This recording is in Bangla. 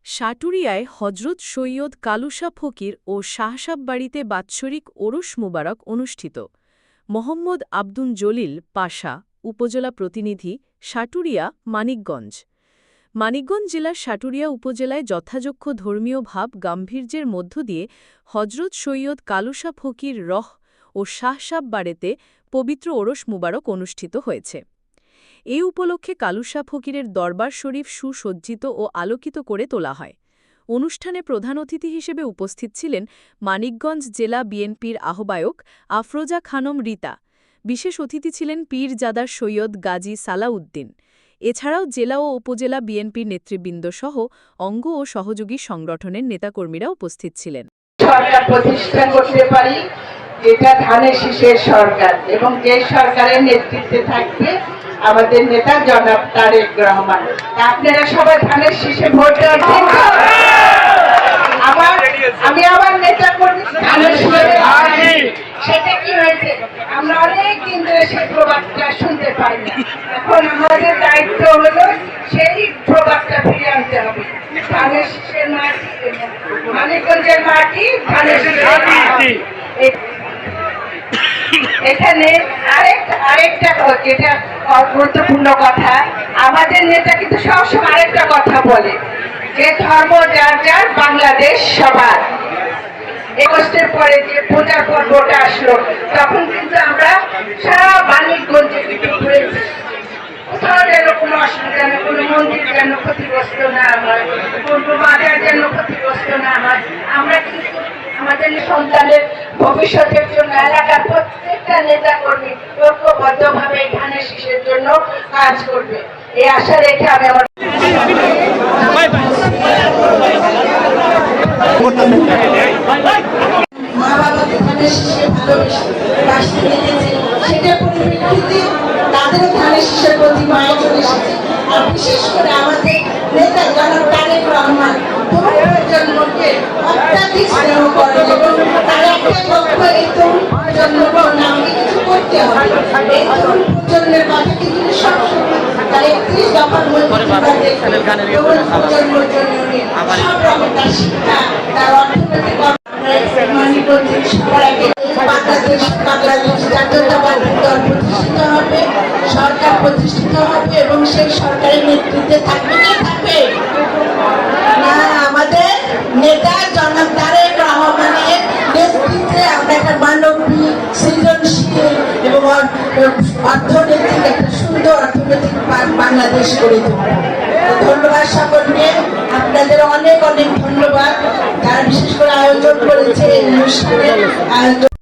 সাটুরিয়ায় হজরত সৈয়দ কালুসা ফকির ও শাহসাব বাড়িতে বাৎসরিক ওরস মুবারক অনুষ্ঠিত। মোহাম্মদ আব্দুল জলিল পাশা, উপজেলা প্রতিনিধি, সাটুরিয়া, মানিকগঞ্জ। মানিকগঞ্জ জেলার সাটুরিয়া উপজেলায় যথাযোগ্য ধর্মীয় ভাব গাম্ভীর্যের মধ্য দিয়ে হজরত সৈয়দ কালুসা ফকির রহ ও শাহসাব বাড়িতে পবিত্র ওরস মুবারক অনুষ্ঠিত হয়েছে। এই উপলক্ষে কালুসা ফকিরের দরবার শরীফ সুসজ্জিত ও আলোকিত করে তোলা হয়। অনুষ্ঠানে প্রধান অতিথি হিসেবে উপস্থিত ছিলেন মানিকগঞ্জ জেলা বিএনপির আহ্বায়ক আফরোজা খানম রীতা। বিশেষ অতিথি ছিলেন পীরজাদা সৈয়দ গাজী সালাউদ্দিন। এছাড়াও জেলা ও উপজেলা বিএনপির নেতৃবৃন্দ সহ অঙ্গ ও সহযোগী সংগঠনের নেতাকর্মীরা উপস্থিত ছিলেন। সরকার প্রতিষ্ঠা করতে পারি, যেটা ধানের শীষের সরকার, এবং যে সরকারের নেতৃত্বে থাকবে আমাদের নেতা জনাব তারেক রহমান। আপনারা সবাই ধানের শীষে ভোট দেওয়ার জন্য আমি আমার নেতা কর্মী ধানের শীষে। সেটা কি হয়েছে, আমরা অনেক দিন ধরে সেই প্রবাদটা শুনতে পাই না। এখন আমাদের দায়িত্ব হলো সেই প্রবাদটা ফিরে আনতে হবে। ধানের শীষের মাটি, মানিকগঞ্জের মাটি ধানের শীষের মাটি। এখানে আরেকটা যেটা গুরুত্বপূর্ণ কথা, আমাদের নেতা কিন্তু সবসময় আরেকটা কথা বলে যে ধর্ম যার যার, বাংলাদেশ সবার। 21-এর পরে যে পূজা পর্বটা আসলো, তখন কিন্তু আমরা সারা মানিকগঞ্জে ঘুরেছি। কোথাও যেন কোনো অসুবিধা নেই, কোনো মন্দির যেন ক্ষতিগ্রস্ত না হয়, কোনো বাজার যেন ক্ষতিগ্রস্ত না হয়। আমরা কিন্তু আমাদের সন্তানের ভবিষ্যতের জন্য এলাকার প্রত্যেকটা নেতা কর্মী ঐক্যবদ্ধভাবে ধানের শীষের জন্য কাজ করবে, এই আশা রেখে আমি আমার মা বাবাকে ধানের শীষে ভালোবেসে রাষ্ট্র নিয়েছে, সেটার পরিপ্রেক্ষিতে তাদেরও ধানের শীষের প্রতি মায়া চলে এসেছে। আর বিশেষ করে আমাদের নেতা জনাব তারেক রহমান তরুণ প্রজন্মকে অত্যাধিক স্নেহ করেন, এবং তার একটা লক্ষ্য এই তরুণ প্রজন্মকে নামে কিছু করতে হবে। এই তরুণ প্রজন্মের কথা কিন্তু সবসময় তার 31 দফার মধ্যে তরুণ প্রজন্মের জন্য সব রকম তার শিক্ষা, তার অর্থনৈতিক মানিকগঞ্জের সবার আগে বাংলাদেশ জাতীয়তাবাদী দল প্রতিষ্ঠিত হবে, সরকার প্রতিষ্ঠিত হবে, এবং সেই সরকারের নেতৃত্বে থাকবে কে থাকবে না, আমাদের নেতা জনাব তারেক রহমানের নেতৃত্বে আমরা একটা মানবিক, সৃজনশীল এবং অর্থনৈতিক একটা সুন্দর অর্থনৈতিক বাংলাদেশ গড়ে তুলব। ধন্যবাদ সকলকে, আপনাদের অনেক অনেক ধন্যবাদ যারা বিশেষ করে আয়োজন করেছে এই অনুষ্ঠানের আয়োজন।